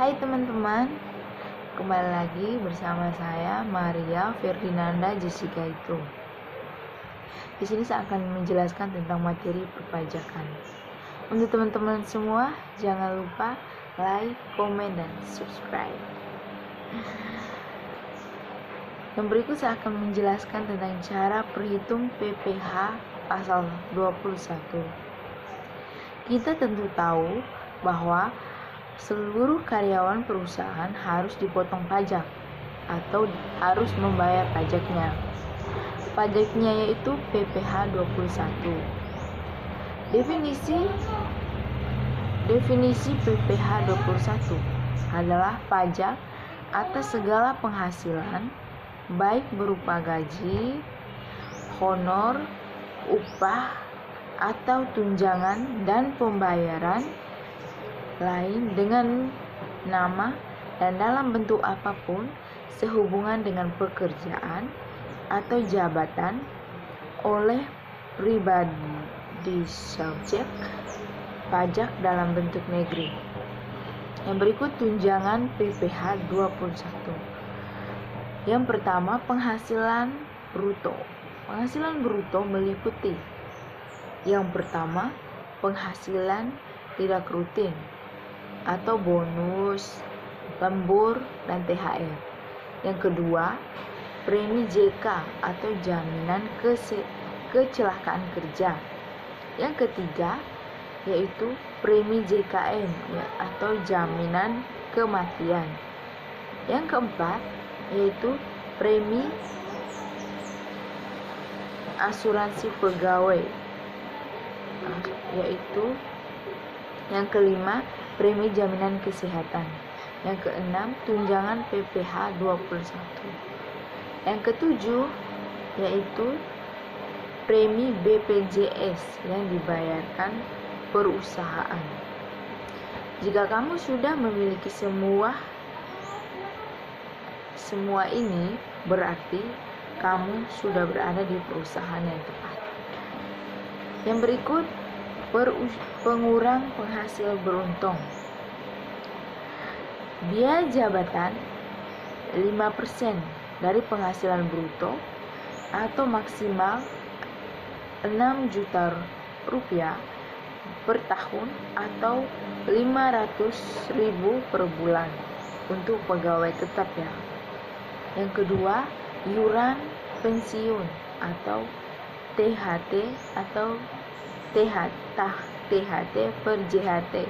Hai teman-teman, kembali lagi bersama saya Maria Ferdinanda Jessica itu. Di sini saya akan menjelaskan tentang materi perpajakan. Untuk teman-teman semua, jangan lupa like, komen, dan subscribe. Yang berikut saya akan menjelaskan tentang cara perhitung PPh pasal 21. Kita tentu tahu bahwa seluruh karyawan perusahaan harus dipotong pajak atau harus membayar pajaknya. Pajaknya yaitu PPh 21. Definisi PPh 21 adalah pajak atas segala penghasilan baik berupa gaji, honor, upah, atau tunjangan dan pembayaran lain dengan nama dan dalam bentuk apapun sehubungan dengan pekerjaan atau jabatan oleh pribadi subjek pajak dalam bentuk negeri. Yang berikut tunjangan PPh 21. Yang pertama, penghasilan bruto. Penghasilan bruto meliputi yang pertama, penghasilan tidak rutin atau bonus, lembur, dan THR. Yang kedua, premi JK atau jaminan kecelakaan kerja. Yang ketiga, yaitu premi JKM atau jaminan kematian. Yang keempat, yaitu premi asuransi pegawai, yaitu yang kelima, premi jaminan kesehatan. Yang keenam, tunjangan PPh 21. Yang ketujuh, yaitu premi BPJS yang dibayarkan perusahaan. Jika kamu sudah memiliki semua ini, berarti kamu sudah berada di perusahaan yang tepat. Yang berikut, pengurang penghasil beruntung. Biaya jabatan 5% dari penghasilan bruto atau maksimal 6 juta rupiah per tahun atau 500.000 per bulan untuk pegawai tetap ya. Yang kedua, iuran pensiun atau THT atau THT per JHT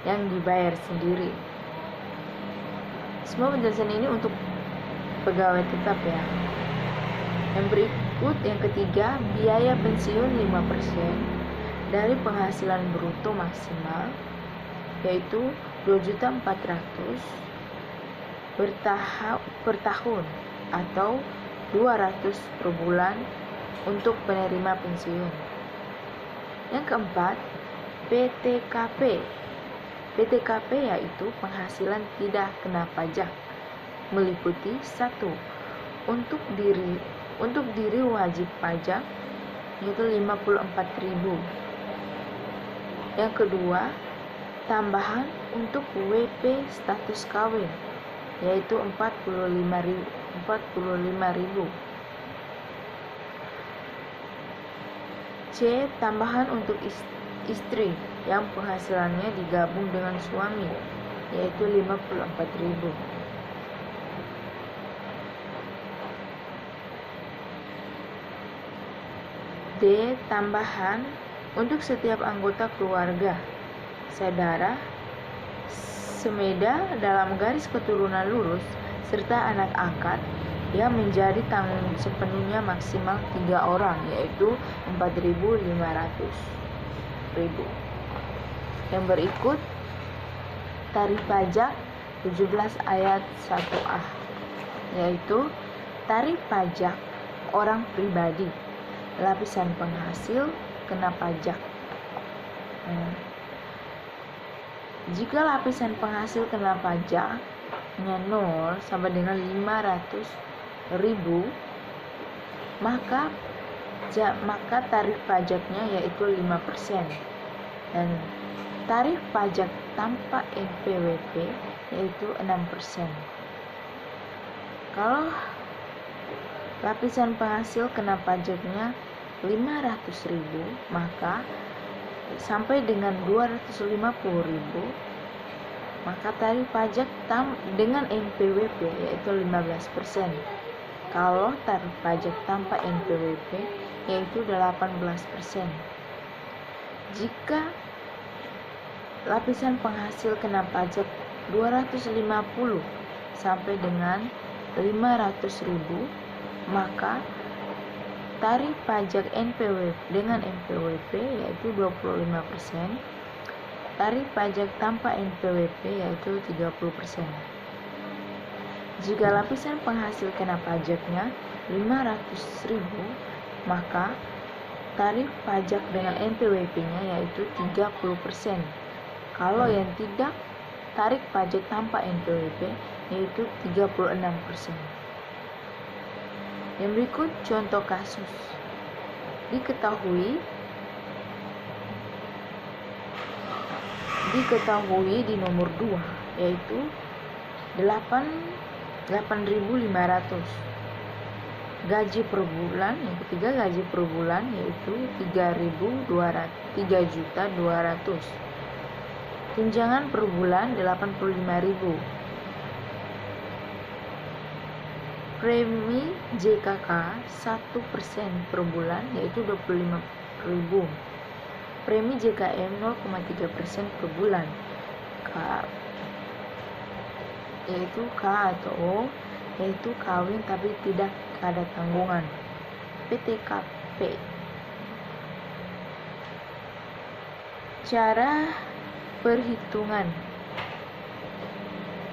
yang dibayar sendiri. Semua penjelasan ini untuk pegawai tetap ya. Yang berikut, yang ketiga, biaya pensiun 5% dari penghasilan bruto maksimal yaitu 2.400.000 per tahun atau 200 per bulan untuk penerima pensiun. Yang keempat, PTKP. PTKP yaitu penghasilan tidak kena pajak, meliputi 1. Untuk diri wajib pajak yaitu 54.000. Yang kedua, tambahan untuk WP status kawin yaitu 45.000. C. Tambahan untuk istri yang penghasilannya digabung dengan suami yaitu 54.000. D. Tambahan untuk setiap anggota keluarga, saudara, semeda dalam garis keturunan lurus, serta anak angkat yang menjadi tanggung sepenuhnya maksimal 3 orang yaitu 4.500.000. Yang berikut, tarif pajak 17 ayat 1A yaitu tarif pajak orang pribadi, lapisan penghasil kena pajak. Jika lapisan penghasil kena pajaknya 0 sampai dengan 500.000, maka tarif pajaknya yaitu 5%. Dan tarif pajak tanpa NPWP yaitu 6%. Kalau lapisan penghasil kena pajaknya 500.000, maka sampai dengan 250.000, maka tarif pajak dengan NPWP yaitu 15%. Kalau tarif pajak tanpa NPWP yaitu 18%. Jika lapisan penghasil kena pajak 250 sampai dengan 500.000, maka tarif pajak NPWP dengan NPWP yaitu 25%, tarif pajak tanpa NPWP yaitu 30%. Jika lapisan penghasil kena pajaknya 500.000, maka tarif pajak dengan NPWP-nya yaitu 30%. Kalau yang tidak, tarif pajak tanpa NPWP yaitu 36%. Yang berikut contoh kasus. Diketahui di nomor 2 yaitu 8.500. Gaji per bulan, yang ketiga gaji per bulan yaitu 3.200. Tunjangan per bulan 85.000. Premi JKK 1% per bulan yaitu 25.000. Premi JKM 0,3% per bulan. Yaitu K atau O, yaitu kawin tapi tidak ada tanggungan. PTKP. Cara perhitungan.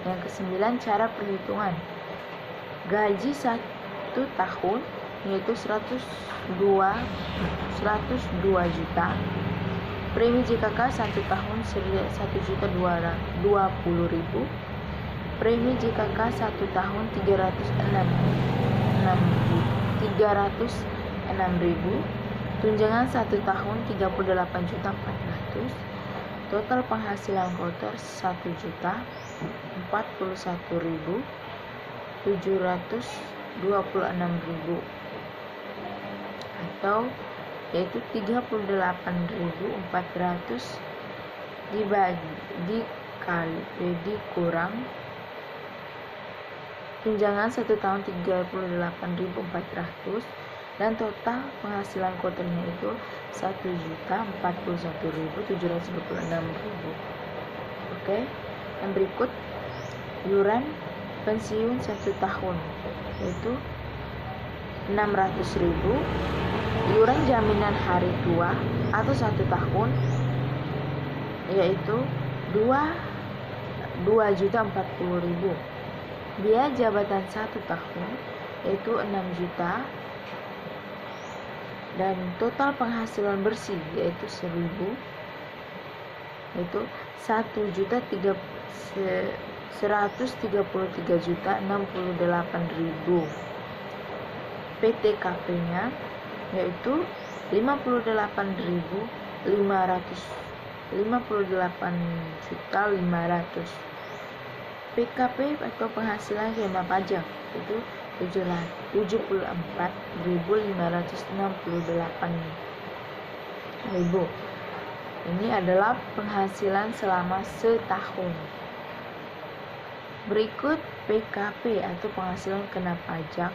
Yang ke-9, cara perhitungan. Gaji 1 tahun yaitu 102 juta. Premi JKK 1 tahun 1.220.000. Premi JKK 1 tahun 306.000. Tunjangan 1 tahun 38.400.000. Total penghasilan kotor 1.041.726.000, atau yaitu 38.400 dikurang tunjangan 1 tahun 38.400, dan total penghasilan kotornya itu 1.041.726.000. Oke, yang berikut iuran pensiun 1 tahun yaitu 600.000. Iuran jaminan hari tua atau 1 tahun yaitu 2.040.000. Biaya jabatan 1 tahun yaitu 6 juta, dan total penghasilan bersih yaitu 1.000 yaitu 133.068.000. PTKP-nya yaitu 58.500. PKP atau penghasilan kena pajak itu 74.568.000. Ini adalah penghasilan selama setahun. Berikut PKP atau penghasilan kena pajak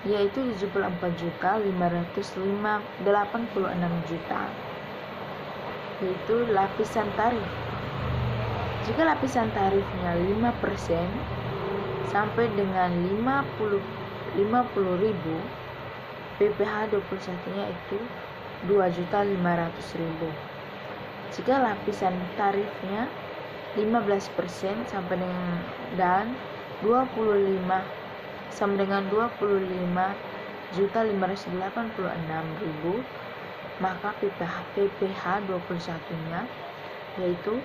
yaitu 74.586.000, yaitu lapisan tarif. Jika lapisan tarifnya 5% sampai dengan 50.000, PPh 21-nya itu 2.500.000. Jika lapisan tarifnya 15% sampai dengan 25 sama dengan 25.586.000, maka PPh 21-nya yaitu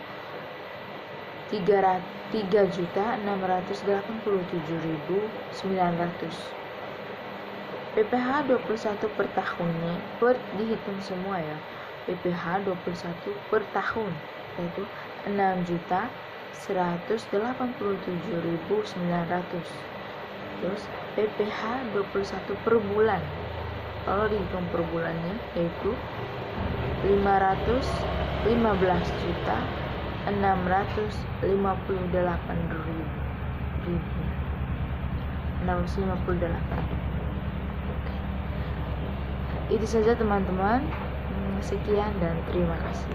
3.687.900. PPh 21 per tahunnya dihitung semua ya. PPh 21 per tahun yaitu 187.900. Terus PPh 21 per bulan. Kalau dihitung per bulannya yaitu 515.658.658. Oke. Itu saja teman-teman. Sekian dan terima kasih.